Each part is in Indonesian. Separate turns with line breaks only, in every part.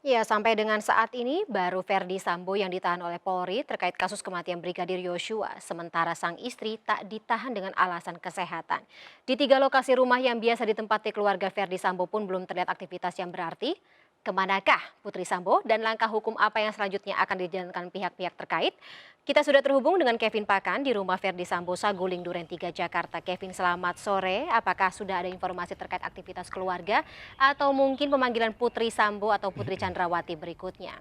Ya, sampai dengan saat ini baru Verdi Sambo yang ditahan oleh Polri terkait kasus kematian Brigadir Yosua, sementara sang istri tak ditahan dengan alasan kesehatan. Di 3 lokasi rumah yang biasa ditempati keluarga Verdi Sambo pun belum terlihat aktivitas yang berarti. Kemanakah Putri Sambo dan langkah hukum apa yang selanjutnya akan dijalankan pihak-pihak terkait? Kita sudah terhubung dengan Kevin Pakan di rumah Verdi Sambo Saguling Duren 3 Jakarta. Kevin, selamat sore. Apakah sudah ada informasi terkait aktivitas keluarga atau mungkin pemanggilan Putri Sambo atau Putri Chandrawati berikutnya?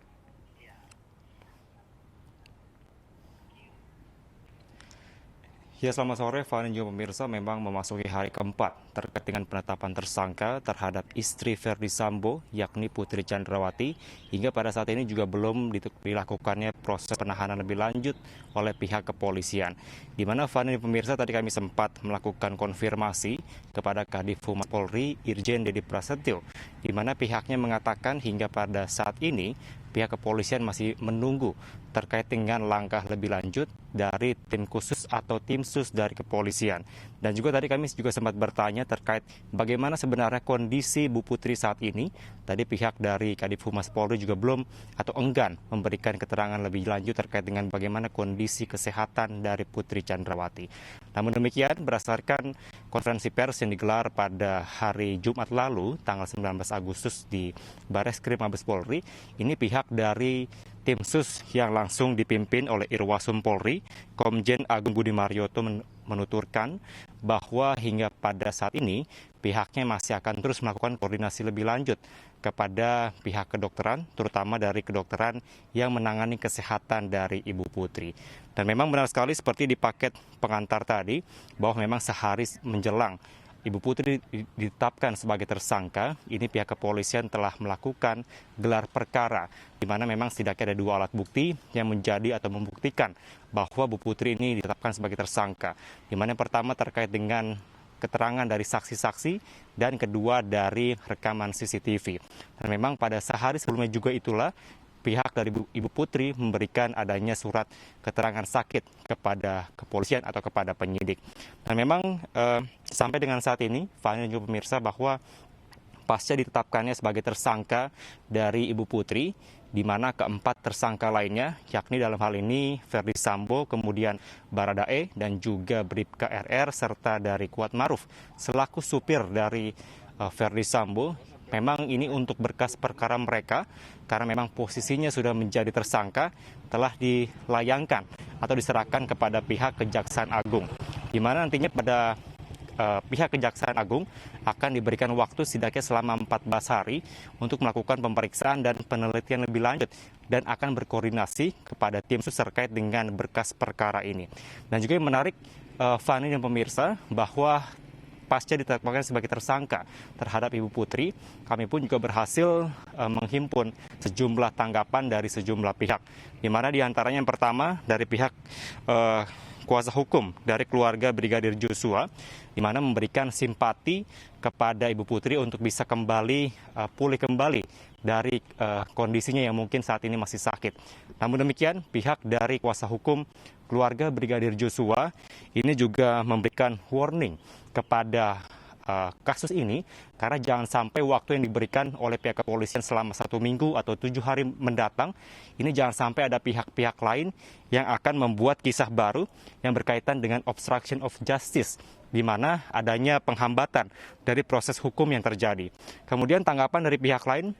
Ya, selamat sore, Fani juga pemirsa. Memang memasuki hari keempat terkait dengan penetapan tersangka terhadap istri Verdi Sambo, yakni Putri Chandrawati. Hingga pada saat ini juga belum dilakukannya proses penahanan lebih lanjut oleh pihak kepolisian. Di mana Fani dan pemirsa tadi kami sempat melakukan konfirmasi kepada Kadif Humas Polri, Irjen Dedi Prasetyo, di mana pihaknya mengatakan hingga pada saat ini pihak kepolisian masih menunggu terkait dengan langkah lebih lanjut dari tim khusus atau tim sus dari kepolisian. Dan juga tadi kami juga sempat bertanya terkait bagaimana sebenarnya kondisi Bu Putri saat ini. Tadi pihak dari Kadif Humas Polri juga belum atau enggan memberikan keterangan lebih lanjut terkait dengan bagaimana kondisi kesehatan dari Putri Chandrawati. Namun demikian, berdasarkan konferensi pers yang digelar pada hari Jumat lalu, tanggal 19 Agustus di Bareskrim Mabes Polri, ini pihak dari tim sus yang langsung dipimpin oleh Irwasum Polri, Komjen Agung Budi Marioto menuturkan bahwa hingga pada saat ini pihaknya masih akan terus melakukan koordinasi lebih lanjut kepada pihak kedokteran, terutama dari kedokteran yang menangani kesehatan dari Ibu Putri. Dan memang benar sekali seperti di paket pengantar tadi, bahwa memang sehari menjelang Ibu Putri ditetapkan sebagai tersangka, ini pihak kepolisian telah melakukan gelar perkara, di mana memang setidaknya ada 2 alat bukti yang menjadi atau membuktikan bahwa Bu Putri ini ditetapkan sebagai tersangka. Di mana yang pertama terkait dengan keterangan dari saksi-saksi dan kedua dari rekaman CCTV. Dan memang pada sehari sebelumnya juga itulah pihak dari Ibu Putri memberikan adanya surat keterangan sakit kepada kepolisian atau kepada penyidik. Dan memang sampai dengan saat ini, Fani dan juga pemirsa, bahwa pasca ditetapkannya sebagai tersangka dari Ibu Putri, di mana keempat tersangka lainnya, yakni dalam hal ini Verdi Sambo, kemudian Baradae, dan juga Bribka RR, serta dari Kuat Maruf, selaku supir dari Verdi Sambo. Memang ini untuk berkas perkara mereka, karena memang posisinya sudah menjadi tersangka, telah dilayangkan atau diserahkan kepada pihak Kejaksaan Agung, di mana nantinya pada pihak Kejaksaan Agung akan diberikan waktu setidaknya selama 14 hari untuk melakukan pemeriksaan dan penelitian lebih lanjut dan akan berkoordinasi kepada tim sus terkait dengan berkas perkara ini. Dan juga yang menarik, Fani dan pemirsa, bahwa pasca ditetapkan sebagai tersangka terhadap Ibu Putri, kami pun juga berhasil menghimpun sejumlah tanggapan dari sejumlah pihak, di mana diantaranya yang pertama dari pihak kuasa hukum dari keluarga Brigadir Joshua, di mana memberikan simpati kepada Ibu Putri untuk bisa kembali pulih kembali dari kondisinya yang mungkin saat ini masih sakit. Namun demikian, pihak dari kuasa hukum keluarga Brigadir Joshua ini juga memberikan warning kepada kasus ini, karena jangan sampai waktu yang diberikan oleh pihak kepolisian selama 1 minggu atau 7 hari mendatang, ini jangan sampai ada pihak-pihak lain yang akan membuat kisah baru yang berkaitan dengan obstruction of justice, di mana adanya penghambatan dari proses hukum yang terjadi. Kemudian tanggapan dari pihak lain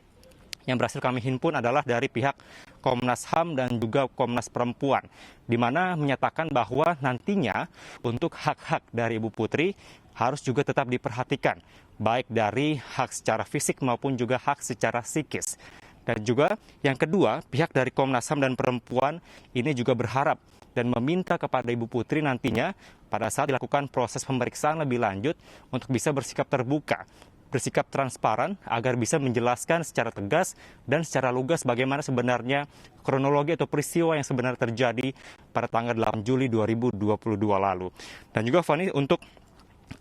yang berhasil kami himpun adalah dari pihak Komnas HAM dan juga Komnas Perempuan, di mana menyatakan bahwa nantinya untuk hak-hak dari Ibu Putri harus juga tetap diperhatikan, baik dari hak secara fisik maupun juga hak secara psikis. Dan juga yang kedua, pihak dari Komnas HAM dan Perempuan ini juga berharap dan meminta kepada Ibu Putri nantinya pada saat dilakukan proses pemeriksaan lebih lanjut untuk bisa bersikap terbuka, bersikap transparan, agar bisa menjelaskan secara tegas dan secara lugas bagaimana sebenarnya kronologi atau peristiwa yang sebenarnya terjadi pada tanggal 8 Juli 2022 lalu. Dan juga Fani, untuk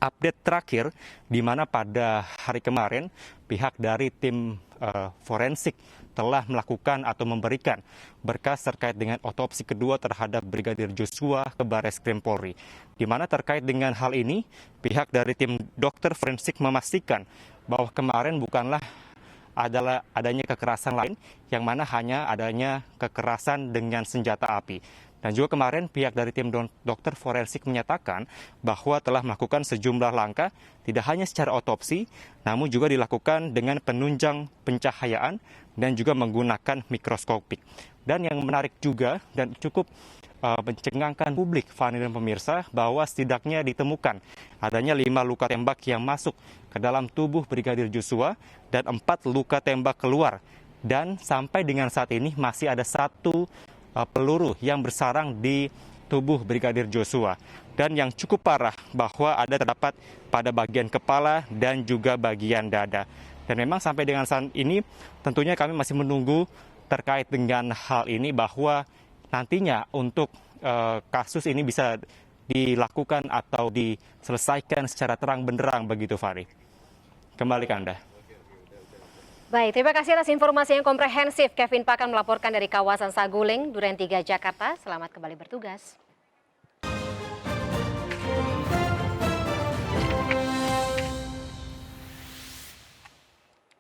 update terakhir, di mana pada hari kemarin pihak dari tim forensik telah melakukan atau memberikan berkas terkait dengan otopsi kedua terhadap Brigadir Joshua ke Bareskrim Polri. Di mana terkait dengan hal ini, pihak dari tim dokter forensik memastikan bahwa kemarin bukanlah adalah adanya kekerasan lain yang mana hanya adanya kekerasan dengan senjata api. Dan juga kemarin pihak dari tim dokter forensik menyatakan bahwa telah melakukan sejumlah langkah tidak hanya secara otopsi, namun juga dilakukan dengan penunjang pencahayaan dan juga menggunakan mikroskopik. Dan yang menarik juga dan cukup mencengangkan publik, Fani dan pemirsa, bahwa setidaknya ditemukan adanya 5 luka tembak yang masuk ke dalam tubuh Brigadir Joshua dan 4 luka tembak keluar. Dan sampai dengan saat ini masih ada 1 peluru yang bersarang di tubuh Brigadir Joshua. Dan yang cukup parah bahwa terdapat pada bagian kepala dan juga bagian dada. Dan memang sampai dengan saat ini tentunya kami masih menunggu terkait dengan hal ini bahwa nantinya untuk kasus ini bisa dilakukan atau diselesaikan secara terang benderang begitu, Fari. Kembali ke Anda.
Baik, terima kasih atas informasi yang komprehensif. Kevin Pakan melaporkan dari kawasan Saguling, Duren 3, Jakarta. Selamat kembali bertugas.